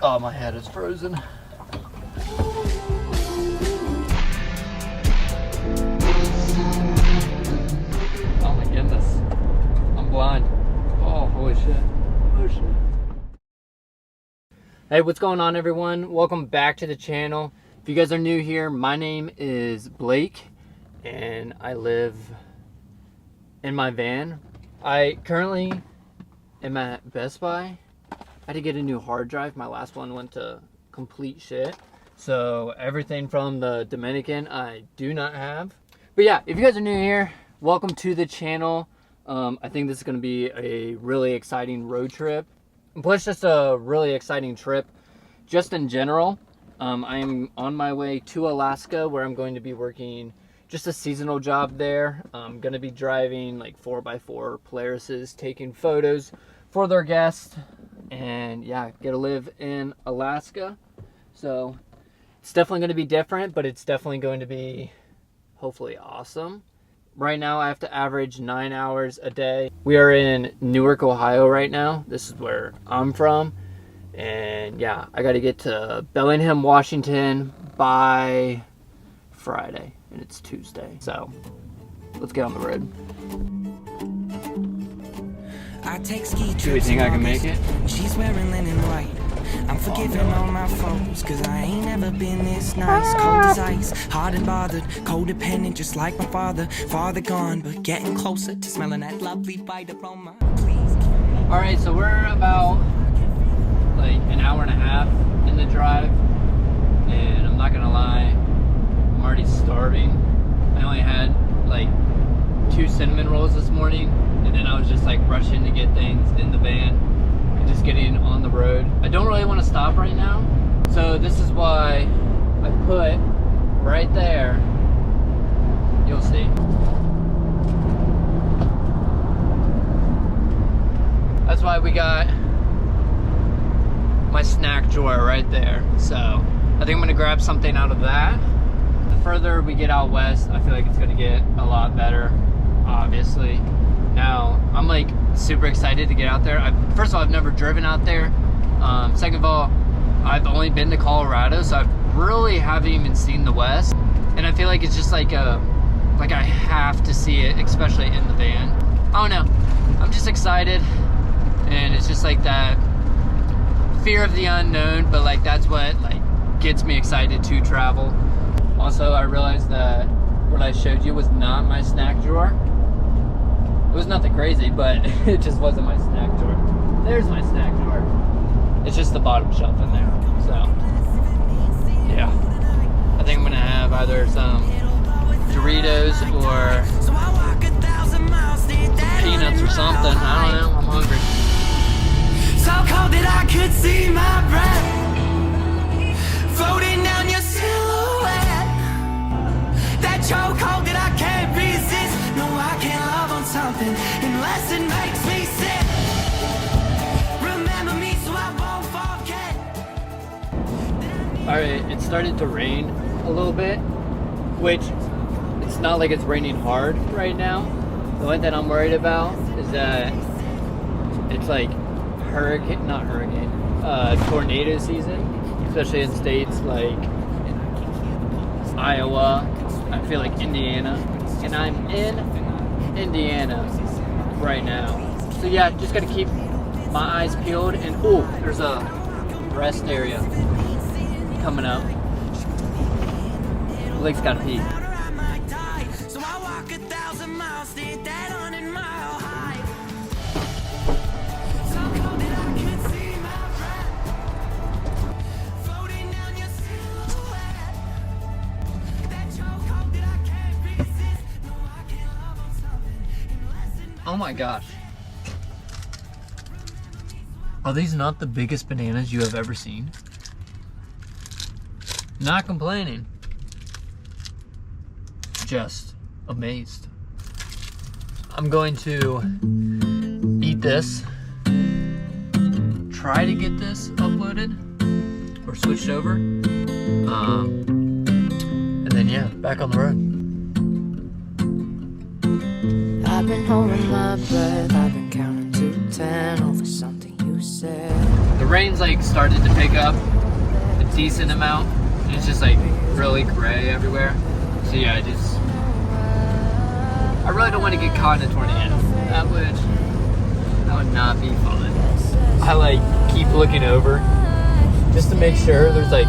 Oh, my head is frozen. Oh my goodness. I'm blind. Oh, holy shit. Oh shit. Hey, what's going on, everyone? Welcome back to the channel. If you guys are new here, my name is Blake and I live in my van. I currently am at Best Buy. I had to get a new hard drive. My last one went to complete shit. So everything from the Dominican I do not have. But yeah, if you guys are new here, welcome to the channel. I think this is going to be a really exciting road trip. Plus just a really exciting trip just in general. I am on my way to Alaska where I'm going to be working just a seasonal job there. I'm going to be driving like 4x4 Polarises, taking photos for their guests. And yeah, get to live in Alaska. So it's definitely going to be different, but it's definitely going to be hopefully awesome. Right now I have to average 9 hours a day. We are in Newark, Ohio right now. This is where I'm from. And yeah, I got to get to Bellingham, Washington by Friday. And it's Tuesday. So let's get on the road. I take ski trips. Do you think I can make it? She's wearing linen white. I'm forgiving all my foes, cause I ain't never been this nice. Cold as ice, hard and bothered, codependent just like my father. Father gone, but getting closer to smelling that lovely bite aroma. Alright, so we're about like an hour and a half in the drive. And I'm not gonna lie, I'm already starving. I only had like 2 cinnamon rolls this morning. And then I was just like rushing to get things in the van and just getting on the road. I don't really want to stop right now. So this is why I put right there, you'll see. That's why we got my snack drawer right there. So I think I'm gonna grab something out of that. The further we get out west, I feel like it's gonna get a lot better, obviously. Now, I'm like super excited to get out there. First of all, I've never driven out there. Second of all, I've only been to Colorado, so I really haven't even seen the West. And I feel like it's just like I have to see it, especially in the van. I don't know. I'm just excited. And it's just like that fear of the unknown, but like that's what like gets me excited to travel. Also, I realized that what I showed you was not my snack drawer. It was nothing crazy, but it just wasn't my snack drawer. There's my snack drawer. It's just the bottom shelf in there. So, yeah. I think I'm gonna have either some Doritos or peanuts or something. I don't know. I'm hungry. So cold that I could see my breath floating down your silhouette. That chokehold that I can't resist. No, I can't love on something unless it makes me sick. Remember me so I won't forget. Alright, it started to rain a little bit, which it's not like it's raining hard right now. The one thing I'm worried about is that it's like tornado season, especially in states like Iowa, I feel like Indiana, and I'm in Indiana right now. So yeah, just gotta keep my eyes peeled. And oh, there's a rest area coming up. Blake's gotta pee. So I walk 1,000 miles, did that 100-mile hike. So cold that I could see my breath floating down your silhouette. That chokehold that I can't resist. No, I can't love on something unless it. Oh my gosh. Are these not the biggest bananas you have ever seen? Not complaining. Just amazed. I'm going to eat this. Try to get this uploaded or switched over. And then yeah, back on the road. I've been holding my breath, I've been counting to 10 over something you you said. The rain's like started to pick up a decent amount. And it's just like really gray everywhere. So yeah, I really don't want to get caught in a tornado. That would not be fun. I like keep looking over just to make sure there's like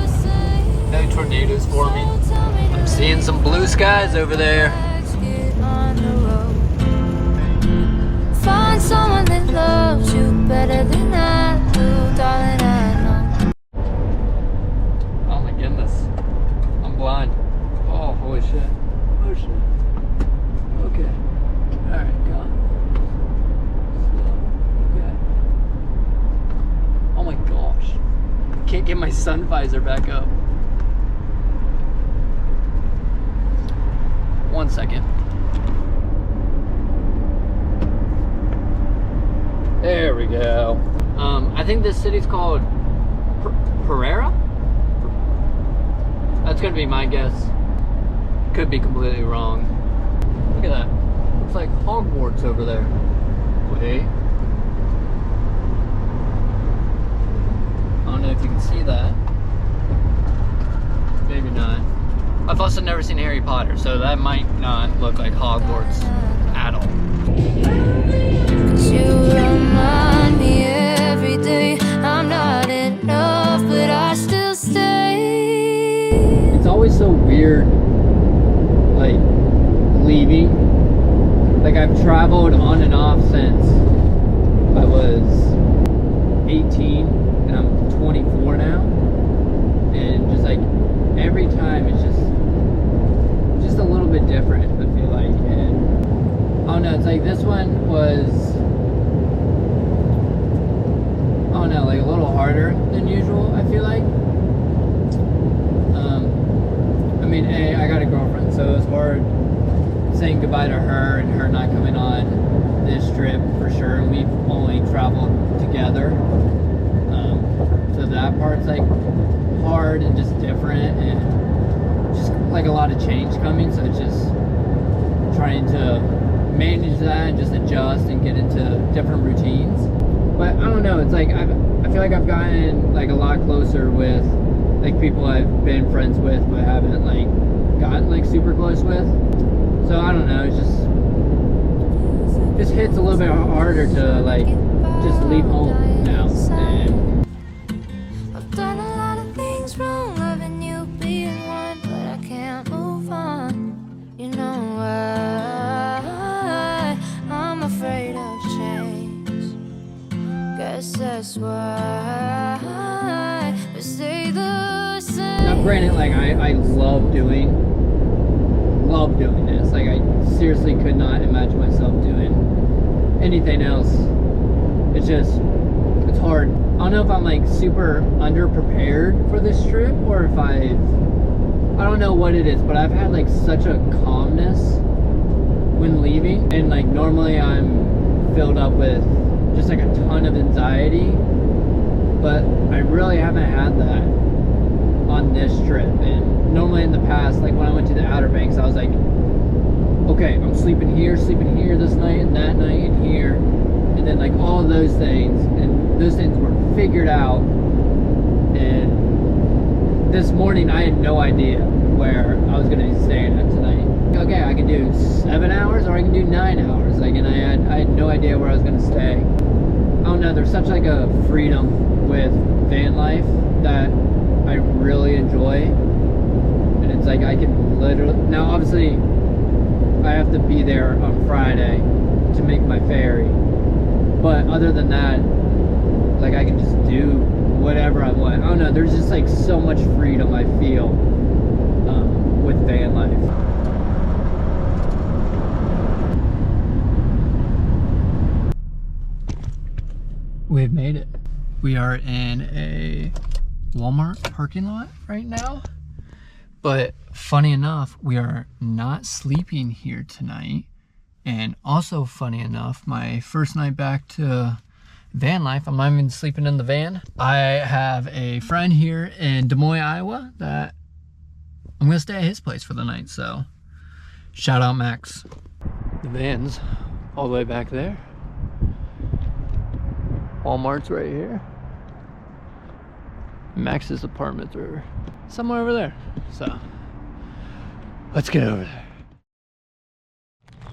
no tornadoes forming. I'm seeing some blue skies over there. Find someone that loves you better than I do, darling, I know. Oh my goodness. I'm blind. Oh, holy shit. Oh shit. Okay. Alright, go on. Slow. Okay. Oh my gosh. I can't get my sun visor back up. 1 second. There we go. I think this city's called Pereira? That's gonna be my guess. Could be completely wrong. Look at that. Looks like Hogwarts over there. Wait. I don't know if you can see that. Maybe not. I've also never seen Harry Potter, so that might not look like Hogwarts at all. 'Cause you remind me every day I'm not enough, but I still stay. It's always so weird, like, leaving. Like, I've traveled on and off since I was 18, and I'm 24 now. And just like, every time it's just a little bit different, I feel like. And I don't know, it's like this one was, I don't know, like a little harder than usual, I feel like. I mean, I got a girlfriend, so it was hard saying goodbye to her and her not coming on this trip for sure. We've only traveled together. So that part's like hard and just different, and just like a lot of change coming, so it's just trying to manage that and just adjust and get into different routines. But I don't know, it's like I feel like I've gotten like a lot closer with like people I've been friends with but haven't like gotten like super close with. So I don't know, it's just hits a little bit harder to like just leave home now. And I've done a lot of things wrong, loving you being one, but I can't move on. You know why? I'm afraid of change. Guess that's why we stay the same. now granted, like I love doing this. Like I seriously could not imagine myself doing anything else. It's hard. I don't know if I'm like super underprepared for this trip, or if I don't know what it is, but I've had like such a calmness when leaving, and like normally I'm filled up with just like a ton of anxiety, but I really haven't had that on this trip. And normally in the past, like when I went to the Outer Banks, I was like, okay, I'm sleeping here this night and that night and here, and then like all of those things, and those things were figured out. And this morning I had no idea where I was gonna be staying at tonight. Okay, I can do 7 hours or I can do 9 hours, like, and I had no idea where I was gonna stay. I don't know, there's such like a freedom with van life that I really enjoy. And it's like I can literally, now obviously I have to be there on Friday to make my ferry, but other than that, like I can just do whatever I want. I don't know, there's just like so much freedom I feel with van life. We've made it. We are in a Walmart parking lot right now, but funny enough, we are not sleeping here tonight. And also funny enough, my first night back to van life, I'm not even sleeping in the van. I have a friend here in Des Moines, Iowa, that I'm gonna stay at his place for the night, so shout out Max. The van's all the way back there. Walmart's right here. Max's apartments are somewhere over there. So let's get over there.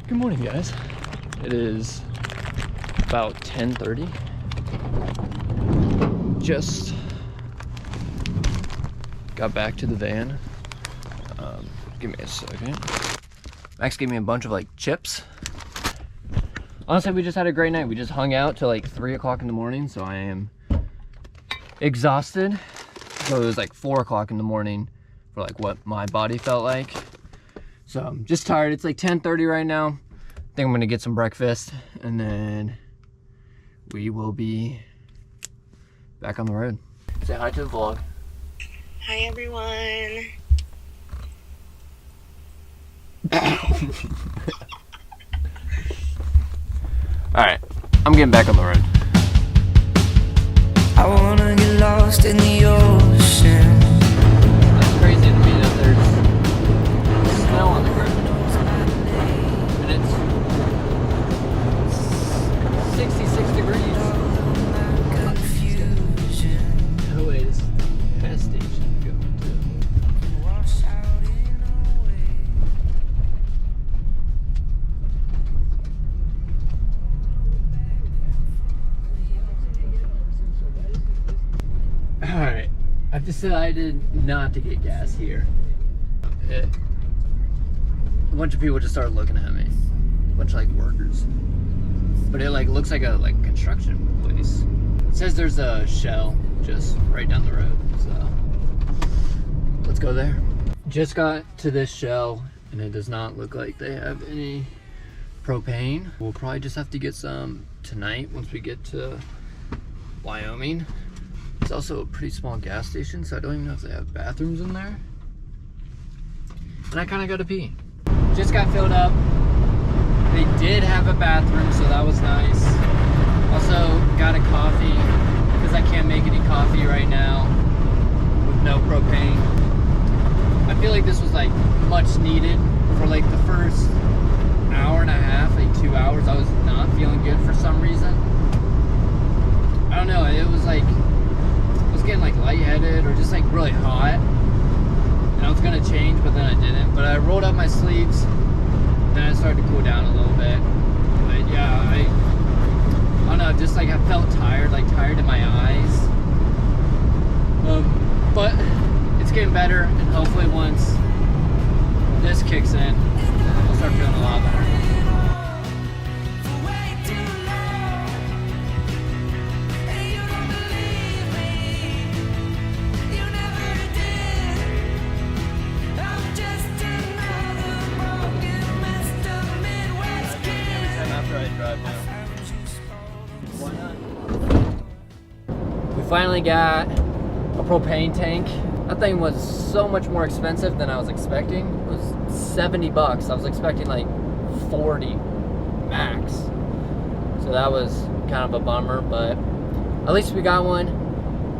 Good morning, guys. It is about 10:30. Just got back to the van. Give me a second. Max gave me a bunch of like chips. Honestly, we just had a great night. We just hung out till like 3 o'clock in the morning, so I am exhausted. So it was like 4 o'clock in the morning for like what my body felt like. So I'm just tired. It's like 10:30 right now. I think I'm gonna get some breakfast and then we will be back on the road. Say hi to the vlog. Hi everyone. Alright, I'm getting back on the road. I wanna get lost in the ocean. It's crazy to me that there's snow on the ground. And it's 66 degrees. Oh wait, it's gas station to go to. Alright, I've decided not to get gas here. A bunch of people just started looking at me. A bunch of like workers. But it like looks like a construction place. It says there's a Shell just right down the road, so let's go there. Just got to this Shell and it does not look like they have any propane. We'll probably just have to get some tonight once we get to Wyoming. It's also a pretty small gas station, so I don't even know if they have bathrooms in there. And I kind of got to pee. Just got filled up. They did have a bathroom, so that was nice. Also got a coffee, because I can't make any coffee right now with no propane. I feel like this was like much needed for like the first hour and a half, like 2 hours. I was not feeling good for some reason. I don't know, it was like, getting like lightheaded or just like really hot, and I was gonna change but then I didn't. But I rolled up my sleeves, then I started to cool down a little bit. But yeah, I don't know, just like I felt tired, like tired in my eyes. But it's getting better, and hopefully once this kicks in, I'll start feeling a lot better. Finally got a propane tank. That thing was so much more expensive than I was expecting. It was $70. I was expecting like 40 max. So that was kind of a bummer, but at least we got one.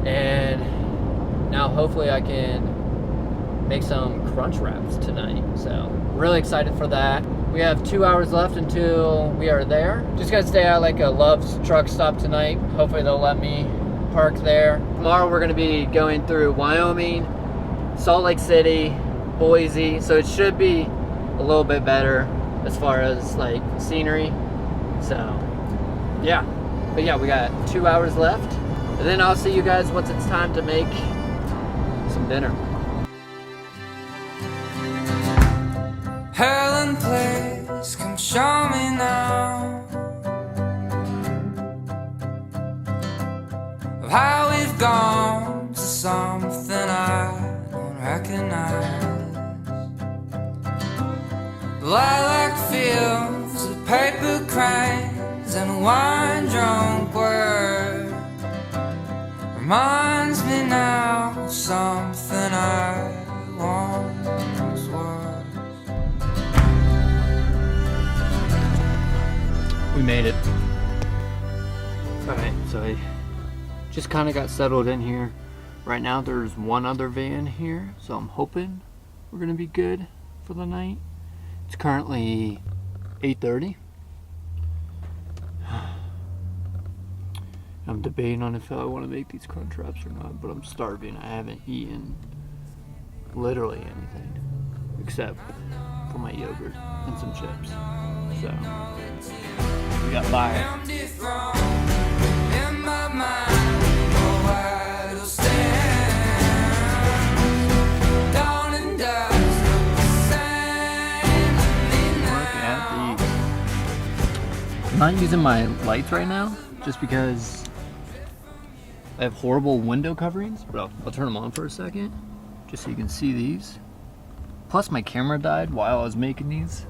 And now hopefully I can make some crunch wraps tonight. So really excited for that. We have 2 hours left until we are there. Just gotta stay at like a Love's truck stop tonight. Hopefully they'll let me park there. Tomorrow we're gonna be going through Wyoming, Salt Lake City, Boise, so it should be a little bit better as far as like scenery. So yeah, but yeah, we got 2 hours left, and then I'll see you guys once it's time to make some dinner. Helen, please come show me now of how we've gone to something I don't recognize. Lilac fields of paper cranes and a wine-drunk word reminds me now of something I once was. We made it. Alright, so I just kind of got settled in here. Right now there's one other van here, so I'm hoping we're gonna be good for the night. It's currently 8:30. I'm debating on if I want to make these crunch wraps or not, but I'm starving. I haven't eaten literally anything except for my yogurt and some chips. So we got by. I'm not using my lights right now just because I have horrible window coverings, but I'll turn them on for a second just so you can see these. Plus my camera died while I was making these,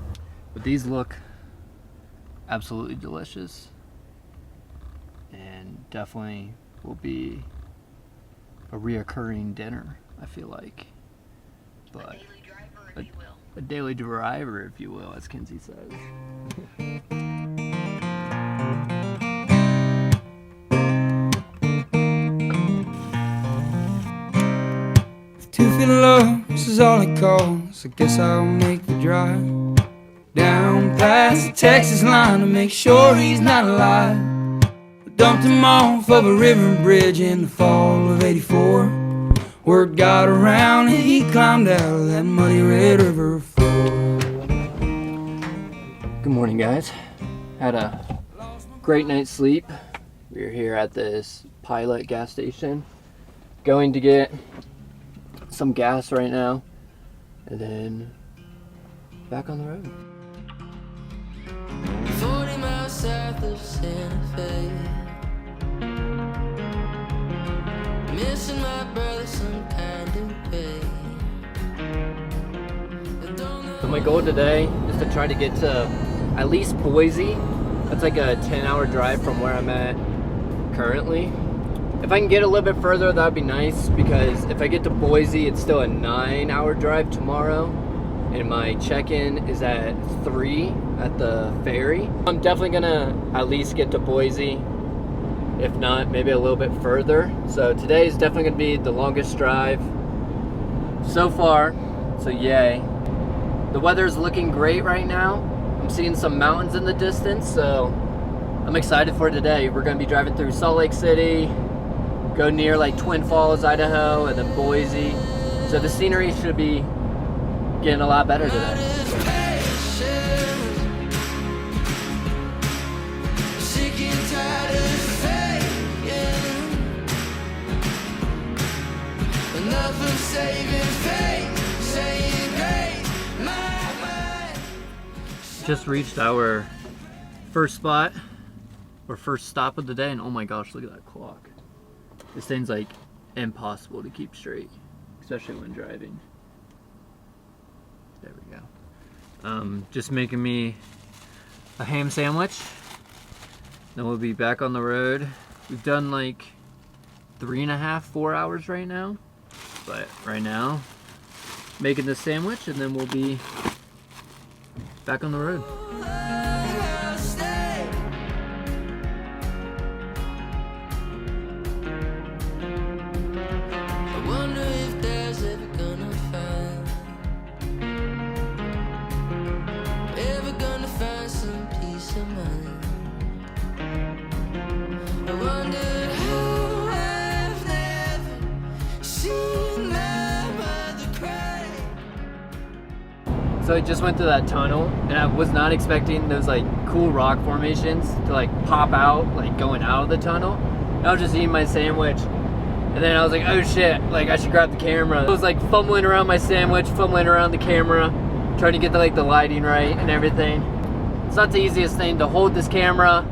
but these look absolutely delicious and definitely will be a reoccurring dinner, I feel like. But a daily driver, if you will, as Kinsey says. Love, this is all it costs. I guess I'll make the drive down past the Texas line to make sure he's not alive. We dumped him off of a river bridge in the fall of '84. Word got around and he climbed out of that muddy red river floor. Good morning, guys. Had a great night's sleep. We're here at this Pilot gas station, going to get some gas right now, and then back on the road. 40 miles south of Santa Fe, missing my brother some kind of way. So my goal today is to try to get to at least Boise. That's like a 10-hour drive from where I'm at currently. If I can get a little bit further, that would be nice, because if I get to Boise, it's still a 9-hour drive tomorrow, and my check-in is at 3 at the Ferry. I'm definitely gonna at least get to Boise, if not, maybe a little bit further. So today is definitely gonna be the longest drive so far, so yay. The weather's looking great right now. I'm seeing some mountains in the distance, so I'm excited for today. We're gonna be driving through Salt Lake City, go near like Twin Falls, Idaho, and then Boise. So the scenery should be getting a lot better today. Just reached our first spot, or first stop of the day, and oh my gosh, look at that clock. This thing's like impossible to keep straight, especially when driving. There we go. Just making me a ham sandwich. Then we'll be back on the road. We've done like 3.5, 4 hours right now. But right now, making this sandwich, and then we'll be back on the road. So I just went through that tunnel, and I was not expecting those like cool rock formations to like pop out, like going out of the tunnel. And I was just eating my sandwich, and then I was like, oh shit, like I should grab the camera. I was like fumbling around my sandwich, fumbling around the camera, trying to get the lighting right and everything. It's not the easiest thing to hold this camera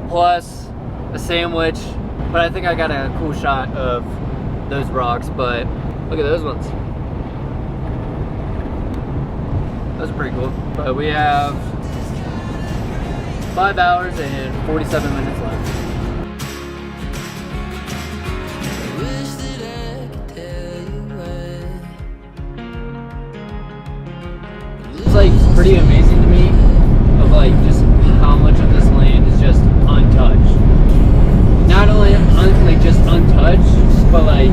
plus a sandwich, but I think I got a cool shot of those rocks. But look at those ones. That's pretty cool. But we have 5 hours and 47 minutes left. It's like pretty amazing to me of like just how much of this land is just untouched. Not only like just untouched, but like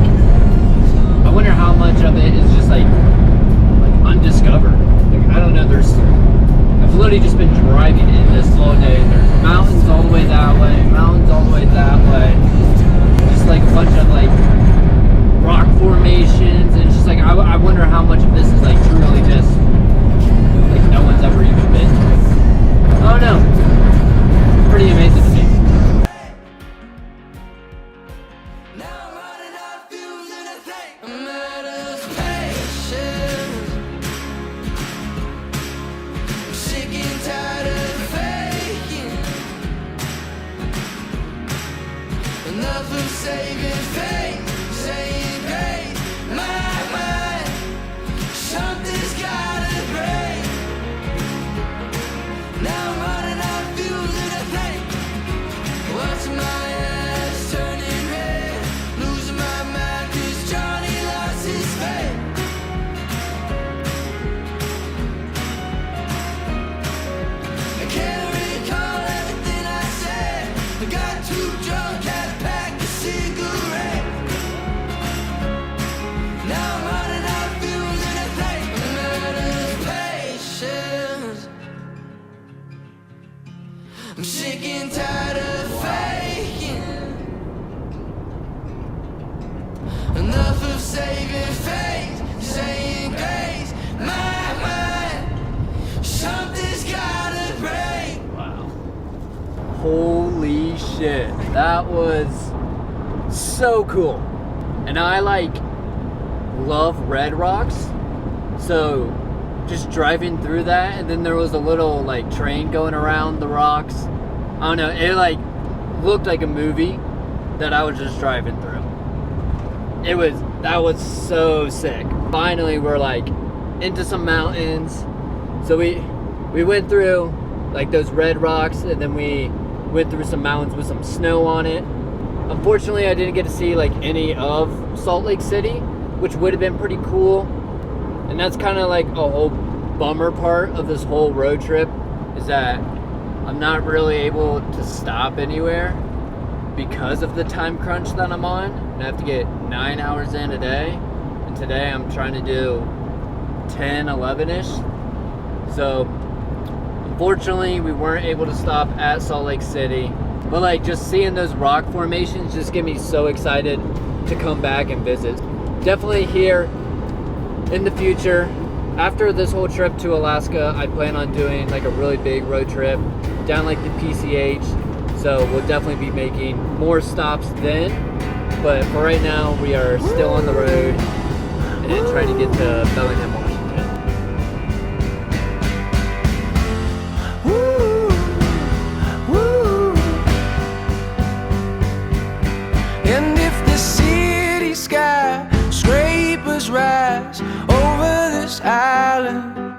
I wonder how much of it is just like undiscovered. I don't know, I've literally just been driving in this all day. There's mountains all the way that way, mountains all the way that way. Just like a bunch of like rock formations, and it's just like I wonder how much of this is like truly just like no one's ever even been to. Oh no, pretty amazing to me. Saving faith, saying grace, my mind, something's gotta break. Now I'm running out of fuels and I think, watching my eyes turning red, losing my mind 'cause Johnny lost his faith. I can't recall everything I said, I got too drunk, had a pack of cigarette. Now I'm running out of fuels and I think I'm out of patience. I'm sick and tired of faking. Enough of saving faith, saying grace, my mind, something's gotta break. Wow. Holy shit. That was so cool. And I like love red rocks. So just driving through that, and then there was a little like train going around the rocks. I don't know, it like looked like a movie that I was just driving through. That was so sick. Finally we're like into some mountains. So we went through like those red rocks, and then we went through some mountains with some snow on it. Unfortunately, I didn't get to see like any of Salt Lake City, which would have been pretty cool. And that's kind of like a whole bummer part of this whole road trip, is that I'm not really able to stop anywhere because of the time crunch that I'm on. And I have to get 9 hours in a day. And today I'm trying to do 10, 11-ish. So unfortunately, we weren't able to stop at Salt Lake City. But like just seeing those rock formations just get me so excited to come back and visit. Definitely here in the future, after this whole trip to Alaska, I plan on doing like a really big road trip down like the PCH. So we'll definitely be making more stops then. But for right now, we are still on the road and trying to get to Bellingham, Washington. And if the city skyscrapers rise over this island,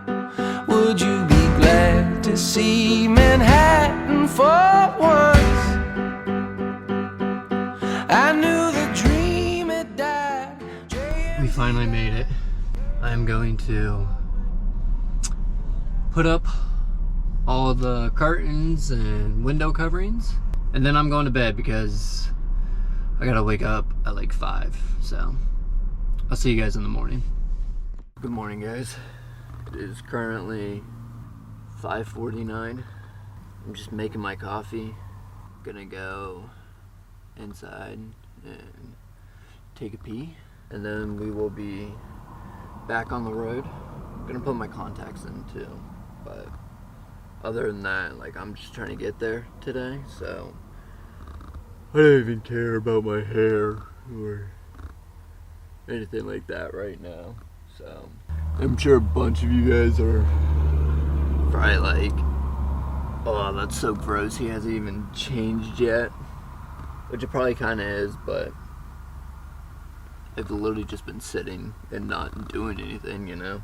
would you be glad to see Manhattan for once? I knew the dream had died. We finally made it. I'm going to put up all the curtains and window coverings, and then I'm going to bed because I gotta wake up at like 5. So I'll see you guys in the morning. Good morning, guys. It is currently 5:49. I'm just making my coffee. Gonna go inside and take a pee, and then we will be back on the road. I'm gonna put my contacts in too, but other than that, like, I'm just trying to get there today, so I don't even care about my hair or anything like that right now. So I'm sure a bunch of you guys are probably like, oh, that's so gross, he hasn't even changed yet. Which it probably kind of is, but I've literally just been sitting and not doing anything, you know?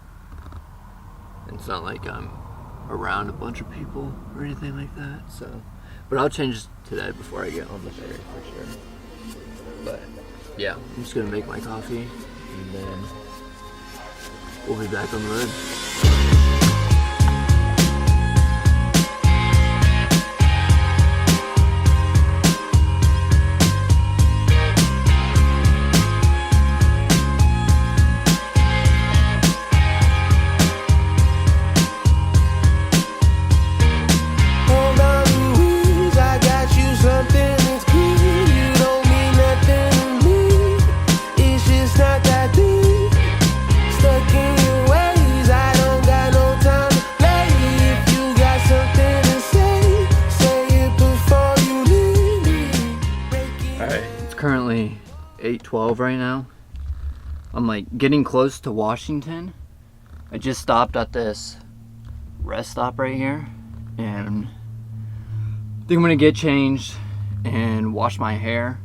And it's not like I'm around a bunch of people or anything like that, so. But I'll change today before I get on the ferry for sure. But yeah, I'm just gonna make my coffee and then we'll be back on the road. Oh, 8:12 right now. I'm like getting close to Washington. I just stopped at this rest stop right here, and I think I'm gonna get changed and wash my hair.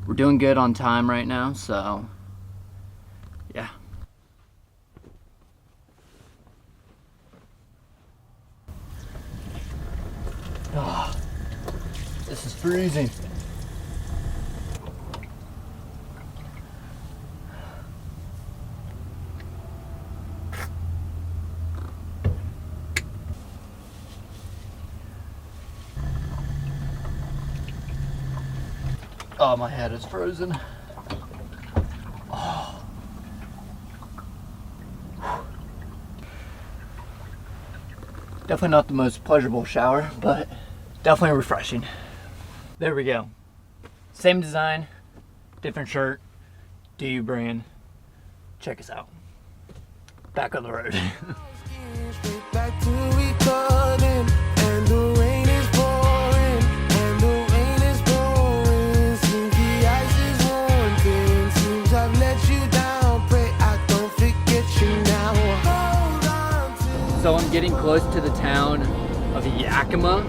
We're doing good on time right now, so yeah. Oh, this is freezing. Oh, my head is frozen. Oh. Definitely not the most pleasurable shower, but definitely refreshing. There we go. Same design, different shirt, DU brand. Check us out. Back on the road. Back to recording, and the rain is pouring, and the rain is pouring. Seems the ice is wanting, seems I've let you down. Pray I don't forget you now. Hold on to. So I'm getting close to the town of Yakima,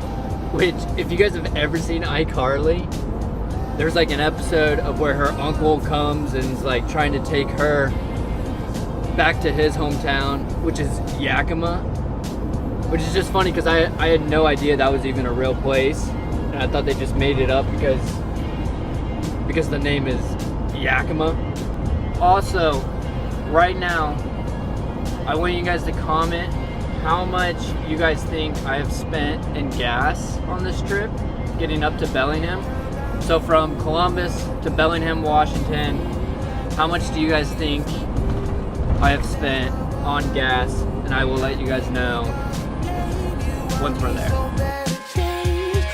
which, if you guys have ever seen iCarly, there's like an episode of where her uncle comes and is like trying to take her back to his hometown, which is Yakima, which is just funny because I had no idea that was even a real place, and I thought they just made it up because the name is Yakima. Also, right now, I want you guys to comment how much you guys think I have spent in gas on this trip, getting up to Bellingham. So from Columbus to Bellingham, Washington, how much do you guys think I have spent on gas? And I will let you guys know once we're there.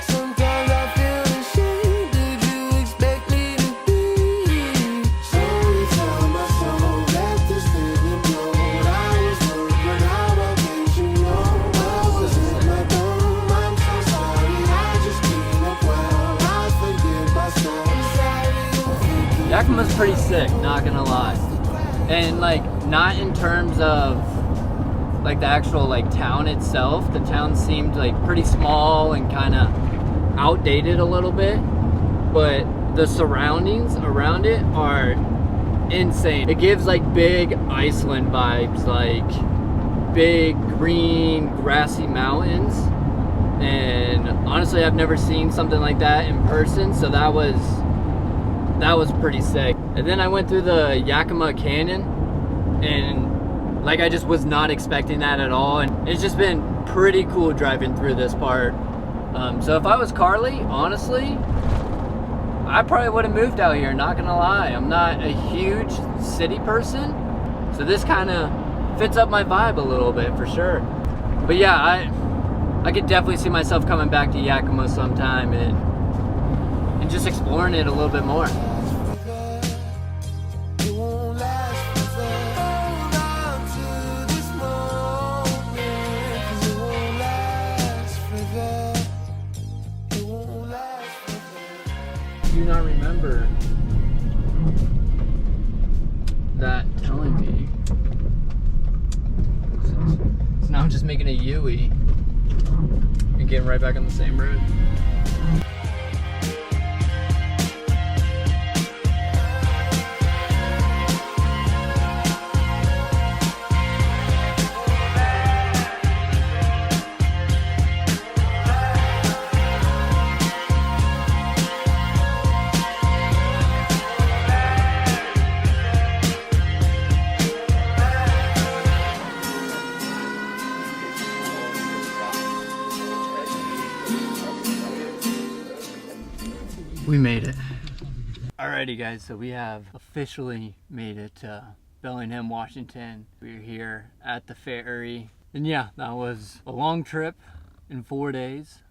Sometimes I feel ashamed. Did you expect me to be? Slowly tell my soul, let this thing implode. I was working, how can't you know? I was in my dome. I'm so sorry, I just clean up well. I forgive myself. Yakima's pretty sick, not gonna lie. And like, not in terms of like the actual like town itself. The town seemed like pretty small and kind of outdated a little bit, but the surroundings around it are insane. It gives like big Iceland vibes, like big green grassy mountains, and honestly I've never seen something like that in person, so that was pretty sick. And then I went through the Yakima Canyon, and like I just was not expecting that at all, and it's just been pretty cool driving through this part. So if I was Carly, honestly, I probably would have moved out here, not gonna lie. I'm not a huge city person, so this kind of fits up my vibe a little bit for sure. But yeah, I could definitely see myself coming back to Yakima sometime and just exploring it a little bit more. Do not remember that telling me. So now I'm just making a U-ey and getting right back on the same road. We made it. Alrighty guys, so we have officially made it to Bellingham, Washington. We're here at the ferry. And yeah, that was a long trip in 4 days,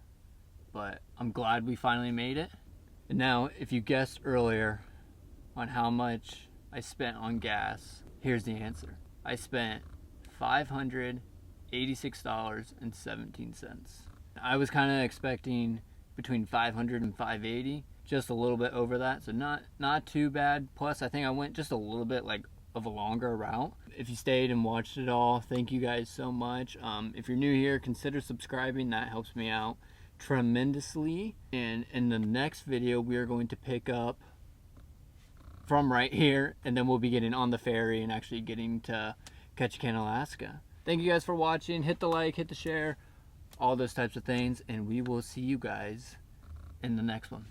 but I'm glad we finally made it. And now, if you guessed earlier on how much I spent on gas, here's the answer. I spent $586.17. I was kind of expecting between $500 and $580, just a little bit over that, so not too bad. Plus, I think I went just a little bit like of a longer route. If you stayed and watched it all, thank you guys so much. If you're new here, consider subscribing. That helps me out tremendously. And in the next video, we are going to pick up from right here, and then we'll be getting on the ferry and actually getting to Ketchikan, Alaska. Thank you guys for watching. Hit the like, hit the share, all those types of things, and we will see you guys in the next one.